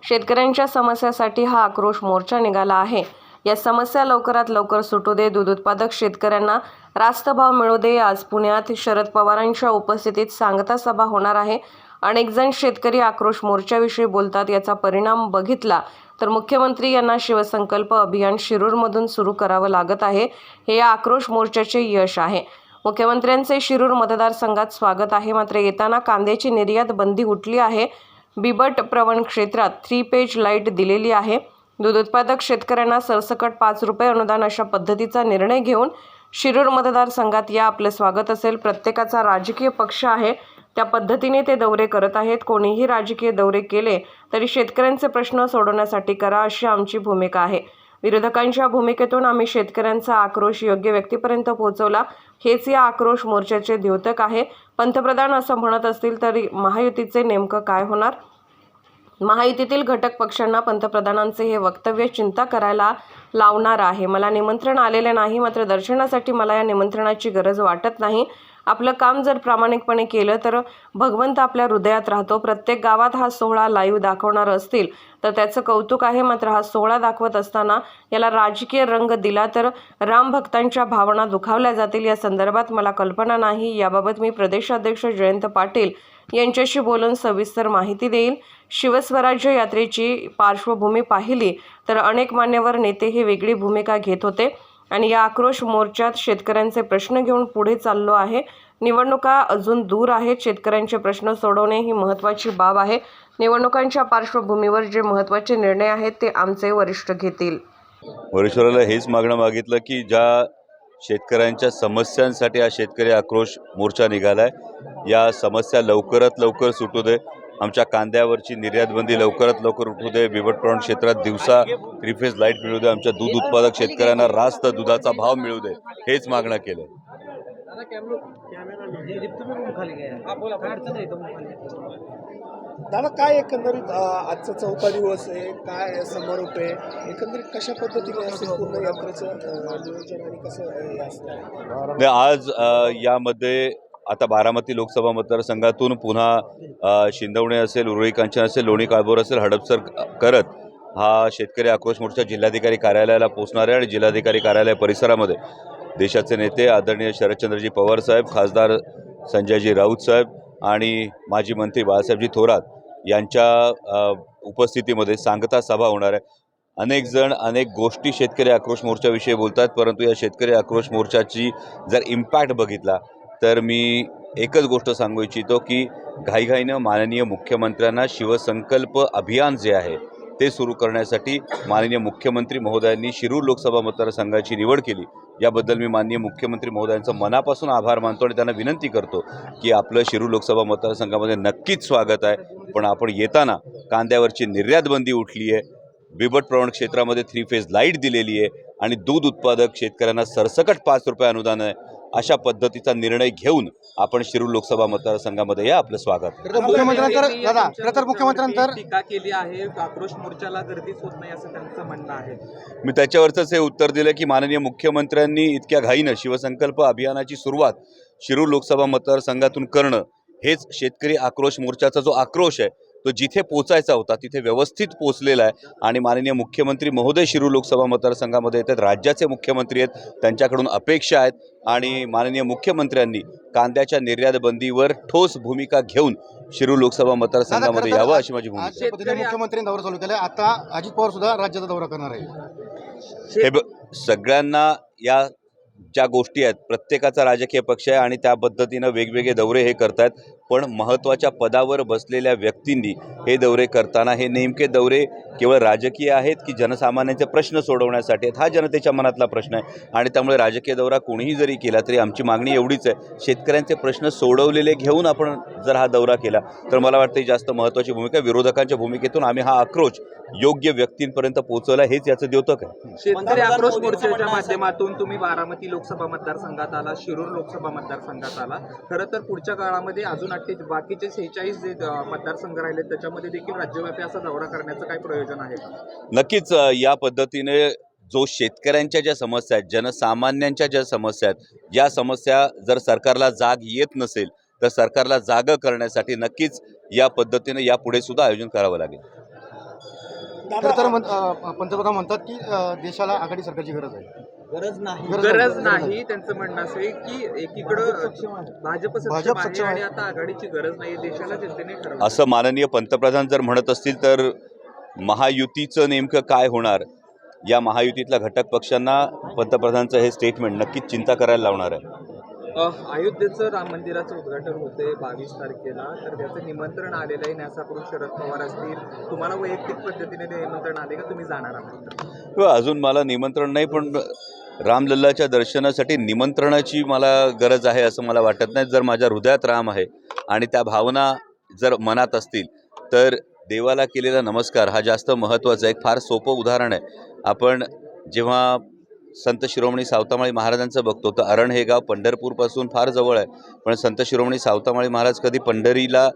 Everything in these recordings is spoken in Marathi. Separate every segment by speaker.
Speaker 1: शेतकऱ्यांच्या समस्यासाठी हा आक्रोश मोर्चा निघाला आहे। या समस्या लवकरात लवकर सुटू दे, दूध उत्पादक शेतकऱ्यांना रास्त भाव मिळू दे। आज पुण्यात शरद पवारांच्या उपस्थितीत सांगता सभा होणार आहे। अनेक जण शेतकरी आक्रोश मोर्चाविषयी बोलतात। याचा परिणाम बघितला तर मुख्यमंत्री यांना शिवसंकल्प अभियान शिरूरमधून सुरू करावं लागत आहे। हे या आक्रोश मोर्चाचे यश आहे। मुख्यमंत्र्यांचे शिरूर मतदारसंघात स्वागत आहे। मात्र येताना कांद्याची निर्यात बंदी उठली आहे। बिबट प्रवण क्षेत्रात 3 पेज लाईट दिलेली आहे। दूध उत्पादक शेतकऱ्यांना सरसकट 5 रुपये अनुदान अशा पद्धतीचा निर्णय घेऊन शिरूर मतदारसंघात या, आपलं स्वागत असेल। प्रत्येकाचा राजकीय पक्ष आहे, त्या पद्धतीने ते दौरे करत आहेत। कोणीही राजकीय दौरे केले तरी शेतकऱ्यांचे प्रश्न सोडवण्यासाठी करा, अशी आमची भूमिका आहे। विरोधकांच्या भूमिकेतून आम्ही शेतकऱ्यांचा आक्रोश योग्य व्यक्तीपर्यंत पोहोचवला, हेच या आक्रोश मोर्चाचे द्योतक आहे। पंतप्रधान असं म्हणत असतील तरी महायुतीचे नेमकं काय होणार? महायुतीतील घटक पक्षांना पंतप्रधानांचे हे वक्तव्य चिंता करायला लावणार आहे। मला निमंत्रण आलेले नाही, मात्र दर्शनासाठी मला या निमंत्रणाची गरज वाटत नाही। आपलं काम जर प्रामाणिकपणे केलं तर भगवंत आपल्या हृदयात राहतो। प्रत्येक गावात हा सोहळा लाईव्ह दाखवणार असतील तर त्याचं कौतुक आहे, मात्र हा सोहळा दाखवत असताना याला राजकीय रंग दिला तर राम भक्तांच्या भावना दुखावल्या जातील। या संदर्भात मला कल्पना नाही। याबाबत मी प्रदेशाध्यक्ष जयंत पाटील यांच्याशी बोलून सविस्तर माहिती देईल। शिवस्वराज्य यात्रेची पार्श्वभूमी पाहिली तर अनेक मान्यवर नेते हे वेगळी भूमिका घेत होते आणि या आक्रोश मोर्चात शेतकऱ्यांचे प्रश्न घेऊन पुढे चाललो आहे। निवडणुका अजून दूर आहेत, शेतकऱ्यांचे प्रश्न सोडवणे ही महत्त्वाची बाब आहे। निवडणुकांच्या पार्श्वभूमीवर जे महत्त्वाचे निर्णय आहेत ते आमचे वरिष्ठ घेतील।
Speaker 2: वरिष्ठाला हेच मागणं मागितलं की ज्या शेतकऱ्यांच्या समस्यांसाठी हा शेतकरी आक्रोश मोर्चा निघालाय, या समस्या लवकरात लवकर सुटू दे। आमच्या कांद्यावरची निर्यात बंदी लवकरात लवकर उठू दे। बिबट प्रवण क्षेत्रात दिवसा 3 फेज लाईट मिळू दे। आमच्या दूध उत्पादक शेतकऱ्यांना रास्त दुधाचा भाव मिळू दे, हेच मागणं केलं।
Speaker 3: दादा, काय एकंदरीत आजचा 4था दिवस आहे, काय समारोप आहे, एकंदरीत कशा पद्धतीने असेल पूर्ण यात्रेचं नियोजन आणि कसं असतं?
Speaker 2: आज यामध्ये आता बारामती लोकसभा मतदारसंघातून पुन्हा शिंदवणे असेल, उरुळी कांचन असेल, लोणी काळभोर असेल, हडपसर करत हा शेतकरी आक्रोश मोर्चा जिल्हाधिकारी कार्यालयाला पोहोचणार आहे। आणि जिल्हाधिकारी कार्यालय परिसरामध्ये देशाचे नेते आदरणीय शरदचंद्रजी पवार साहेब, खासदार संजयजी राऊत साहेब आणि माजी मंत्री बाळासाहेबजी थोरात यांच्या उपस्थितीमध्ये सांगता सभा होणार आहे। अनेक जण अनेक गोष्टी शेतकरी आक्रोश मोर्चाविषयी बोलतात, परंतु या शेतकरी आक्रोश मोर्चाची जर इम्पॅक्ट बघितला तर मी एकच गोष्ट सांगू इच्छितो की घाईघाईनं माननीय मुख्यमंत्र्यांना शिवसंकल्प अभियान जे आहे ते सुरू करण्यासाठी माननीय मुख्यमंत्री महोदयांनी शिरूर लोकसभा मतदारसंघाची निवड केली। याबद्दल मी माननीय मुख्यमंत्री महोदयांचं मनापासून आभार मानतो आणि त्यांना विनंती करतो की आपलं शिरूर लोकसभा मतदारसंघामध्ये नक्कीच स्वागत आहे, पण आपण येताना कांद्यावरची निर्यात बंदी उठली आहे, बिबट प्रवण क्षेत्रामध्ये 3 फेज लाईट दिलेली आहे आणि दूध उत्पादक शेतकऱ्यांना सरसकट 5 रुपये अनुदान आहे, अशा पद्धतीचा निर्णय घेऊन आपण शिरूर लोकसभा मतदारसंघामध्ये या, आपलं स्वागत।
Speaker 4: मुख्यमंत्र्यांतर टीका केली आहे, आक्रोश मोर्चाला गर्दीच होत नाही असं त्यांचं म्हणणं आहे।
Speaker 2: मी त्याच्यावरच हे उत्तर दिलं की माननीय मुख्यमंत्र्यांनी इतक्या घाईनं शिवसंकल्प अभियानाची सुरुवात शिरूर लोकसभा मतदारसंघातून करणं, हेच शेतकरी आक्रोश मोर्चाचा जो आक्रोश आहे तो जिथे पोचायचा होता तिथे व्यवस्थित पोचलेला आहे। आणि माननीय मुख्यमंत्री महोदय शिरूर लोकसभा मतदारसंघामध्ये येतात, राज्याचे मुख्यमंत्री आहेत, त्यांच्याकडून अपेक्षा आहेत आणि माननीय मुख्यमंत्र्यांनी कांद्याच्या निर्यात बंदीवर ठोस भूमिका घेऊन शिरूर लोकसभा मतदारसंघामध्ये यावं, अशी माझी भूमिका आहे।
Speaker 3: मुख्यमंत्र्यांनी दौरा चालू केला, आता अजित पवार सुद्धा राज्याचा दौरा करणार आहे।
Speaker 2: हे सगळ्यांना या ज्या गोष्टी आहेत, प्रत्येकाचा राजकीय पक्ष आहे आणि त्या पद्धतीनं वेगवेगळे दौरे हे करतात, पण महत्त्वाच्या पदावर बसलेल्या व्यक्तींनी हे दौरे करताना हे नेमके दौरे केवळ राजकीय आहेत की जनसामान्यांचे प्रश्न सोडवण्यासाठी आहेत, हा जनतेच्या मनातला प्रश्न आहे। आणि त्यामुळे राजकीय दौरा कोणीही जरी केला तरी आमची मागणी एवढीच आहे, शेतकऱ्यांचे प्रश्न सोडवलेले घेऊन आपण जर हा दौरा केला तर मला वाटतं ही जास्त महत्त्वाची भूमिका। विरोधकांच्या भूमिकेतून आम्ही हा आक्रोश योग्य व्यक्तींपर्यंत पोहोचवला, हेच याचं द्योतक आहे।
Speaker 4: शेतकरी आक्रोश मोर्चाच्या माध्यमातून तुम्ही बारामती लोकसभा मतदारसंघात आला, शिरूर लोकसभा मतदारसंघात आला। खरं तर पुढच्या काळामध्ये अजून बाकीचे 46 जे मतदारसंघ राहिले त्याच्यामध्ये देखील राज्यव्यापी असा दौरा करण्याचं काय प्रयोजन आहे?
Speaker 2: नक्कीच या पद्धतीने जो शेतकऱ्यांच्या ज्या समस्या आहेत, जनसामान्यांच्या ज्या समस्या आहेत, या समस्या जर सरकारला जाग येत नसेल तर सरकारला जाग करण्यासाठी नक्कीच या पद्धतीने यापुढे सुद्धा आयोजन करावं लागेल।
Speaker 3: दादा,
Speaker 5: तर पंतप्रधान म्हणतात की देशाला आघाडी सरकारची गरज आहे.
Speaker 4: गरज नाही. त्यांचं म्हणणं असं आहे की एकीकडं भाजप सक्षम आहे आणि आता आघाडीची गरज नाही, देशाला जनतेने ठरवलं.
Speaker 2: असं माननीय पंतप्रधान जर म्हणत असतील तर महायुतीचं नेमकं काय होणार, या महायुतीतल्या घटक पक्षांना पंतप्रधानांचं हे स्टेटमेंट नक्कीच चिंता करायला लावणार आहे.
Speaker 4: अयोध्येचं राम मंदिराचं उद्घाटन होते 22 तारखेला, तर त्याचं निमंत्रण आलेलं आहे. न्यासाकडून शरद पवार असतील, तुम्हाला वैयक्तिक पद्धतीने ते निमंत्रण आले का, तुम्ही जाणार आहात?
Speaker 2: अजून मला निमंत्रण नाही, पण रामलल्लाच्या दर्शनासाठी निमंत्रणाची मला गरज आहे असं मला वाटत नाही. जर माझ्या हृदयात राम आहे आणि त्या भावना जर मनात असतील तर देवाला केलेला नमस्कार हा जास्त महत्त्वाचा आहे. एक फार सोपं उदाहरण आहे. आपण जेव्हा संत शिरोमणी सावतामाळी महाराजांचं बघतो तर अरण हे गाव पंढरपूरपासून फार जवळ आहे, पण संत शिरोमणी सावतामाळी महाराज कधी पंढरीला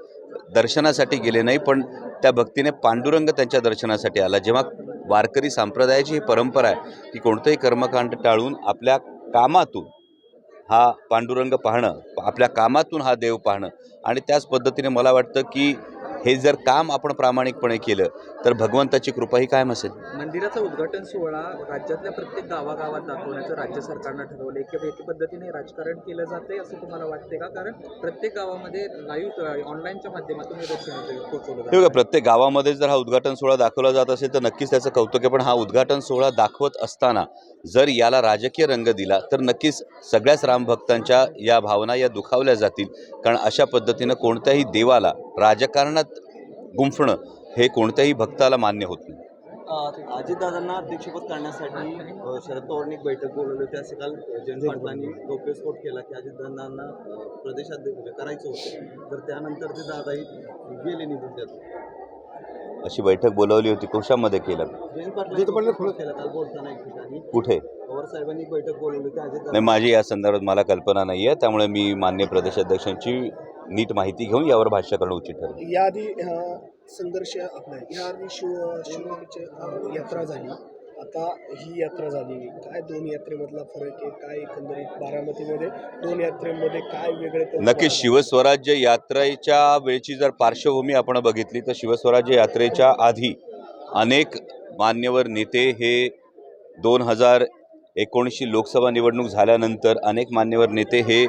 Speaker 2: दर्शनासाठी गेले नाही, पण त्या भक्तीने पांडुरंग त्यांच्या दर्शनासाठी आला. जेव्हा वारकरी संप्रदायाची ही परंपरा आहे की कोणतंही कर्मकांड टाळून आपल्या कामातून हा पांडुरंग पाहणं, आपल्या कामातून हा देव पाहणं, आणि त्याच पद्धतीने मला वाटतं की हे जर काम आपण प्रामाणिकपणे केलं तर भगवंताची कृपा ही कायम असेल.
Speaker 4: मंदिराचा उद्घाटन सोहळा राज्यातल्या प्रत्येक गावागावात दाखवण्याचं राज्य सरकारनं ठरवलं किंवा एका पद्धतीने राजकारण केलं जाते असं तुम्हाला वाटते का? कारण प्रत्येक गावामध्ये लाईव्ह ऑनलाईनच्या माध्यमातून हे दर्शन पोहोचवलं
Speaker 2: हे बघा,
Speaker 4: जातं.
Speaker 2: प्रत्येक गावामध्ये जर हा उद्घाटन सोहळा दाखवला जात असेल तर नक्कीच त्याचं कौतुक आहे. पण हा उद्घाटन सोहळा दाखवत असताना जर याला राजकीय रंग दिला तर नक्कीच सगळ्याच रामभक्तांच्या या भावना या दुखावल्या जातील. कारण अशा पद्धतीनं कोणत्याही देवाला राजकारणात गुंफणं हे कोणत्याही भक्ताला मान्य होत नाही.
Speaker 6: अजितदादांना अध्यक्षपद करण्यासाठी शरद पवारांनी एक बैठक बोलवली होती, असे काल जयंत पाटलांनी गौप्यस्फोट केला की अजितदादांना प्रदेशाध्यक्ष करायचं होतं, तर त्यानंतर ते दादाही गेले निघून त्यात.
Speaker 2: अशी बैठक बोलावली होती, कशामध्ये केलं?
Speaker 6: जयंत पाटलांनी फोन केला काल बोलताना एक ठिकाणी.
Speaker 2: कुठे?
Speaker 6: पवार साहेबांनी एक बैठक बोलवली होती अजितदादा.
Speaker 2: नाही, माझी या संदर्भात मला कल्पना नाही आहे, त्यामुळे मी मान्य प्रदेशाध्यक्षांची नीट माहिती घेऊन यावर भाष्य करणं उचित ठरेल.
Speaker 3: याआधी संघर्ष आपला याआधी शिवरायांची यात्रा झाली, आता ही यात्रा झाली. काय दोन यात्रेमधला फरक आहे? काय एकंदरीत बारामतीमध्ये दोन यात्रेमध्ये काय वेगळे?
Speaker 2: नक्कीच शिवस्वराज्य यात्रेच्या वेळची जर पार्श्वभूमी आपण बघितली तर शिवस्वराज्य यात्रेच्या आधी अनेक मान्यवर नेते हे 2019ची लोकसभा निवडणूक झाल्यानंतर अनेक मान्यवर नेते हे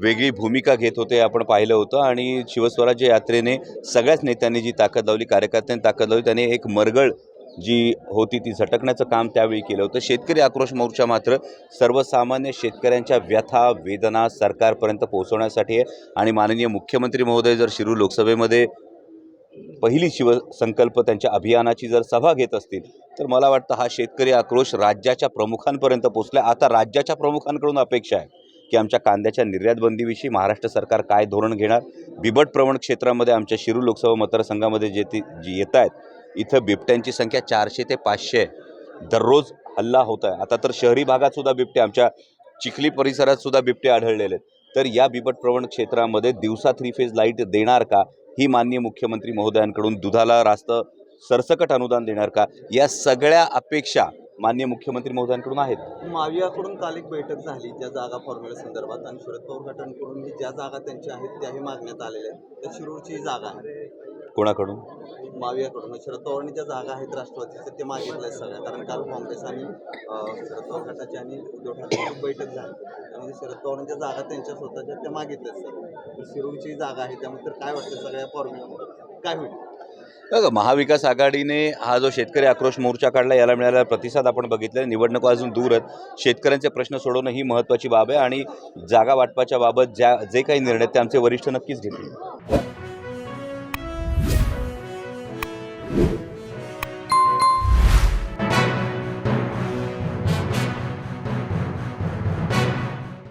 Speaker 2: वेगळी भूमिका घेत होते, आपण पाहिलं होतं. आणि शिवस्वराज्य यात्रेने सगळ्याच नेत्यांनी जी ताकद लावली, कार्यकर्त्यांनी ताकद लावली, त्याने एक मरगळ जी होती ती झटकण्याचं काम त्यावेळी केलं होतं. शेतकरी आक्रोश मोर्चा मात्र सर्वसामान्य शेतकऱ्यांच्या व्यथा वेदना सरकारपर्यंत पोहोचवण्यासाठी आहे. आणि माननीय मुख्यमंत्री महोदय जर शिरूर लोकसभेमध्ये पहिली शिवसंकल्प त्यांच्या अभियानाची जर सभा घेत असतील तर मला वाटतं हा शेतकरी आक्रोश राज्याच्या प्रमुखांपर्यंत पोहोचला. आता राज्याच्या प्रमुखांकडून अपेक्षा आहे की आमच्या कांद्याच्या निर्यातबंदीविषयी महाराष्ट्र सरकार काय धोरण घेणार. बिबट प्रवण क्षेत्रामध्ये आमच्या शिरूर लोकसभा मतदारसंघामध्ये जी येत आहेत, इथं बिबट्यांची संख्या 400 ते 500 आहे. दररोज हल्ला होत आहे. आता तर शहरी भागात सुद्धा बिबटे, आमच्या चिखली परिसरात सुद्धा बिबटे आढळलेले आहेत. तर या बिबट प्रवण क्षेत्रामध्ये दिवसा 3 फेज लाईट देणार का, ही माननीय मुख्यमंत्री महोदयांकडून दुधाला रास्त सरसकट अनुदान देणार का, या सगळ्या अपेक्षा माननीय मुख्यमंत्री महोदयांकडून आहेत.
Speaker 6: मावियाकडून काल एक बैठक झाली त्या जागा फॉर्म्युला संदर्भात, आणि शरद पवार गटांकडून ज्या जागा त्यांच्या आहेत त्याही मागण्यात आलेल्या आहेत. त्या शिरूरची जागा आहे.
Speaker 2: कोणाकडून?
Speaker 6: मावियाकडून. शरद पवारांनी ज्या जागा आहेत राष्ट्रवादीच्या ते मागितल्या सगळ्या, कारण काल काँग्रेस आणि शरद पवार गटाची आणि उद्धव ठाकरेंची बैठक झाली, त्यामध्ये शरद पवारांच्या जागा त्यांच्या स्वतःच्या त्या मागितल्या सगळ्या. शिरूरची जागा आहे, त्यामुळे तर काय वाटतं सगळ्या फॉर्म्युला काय होईल?
Speaker 2: बघा, महाविकास आघाडीने हा जो शेतकरी आक्रोश मोर्चा काढला याला मिळालेला प्रतिसाद आपण बघितला. निवडणूक अजून दूर आहेत, शेतकऱ्यांचे प्रश्न सोडवणं ही महत्त्वाची बाब आहे. आणि जागा वाटपाच्या बाबत जे काही निर्णय ते आमचे वरिष्ठ नक्कीच घेतील.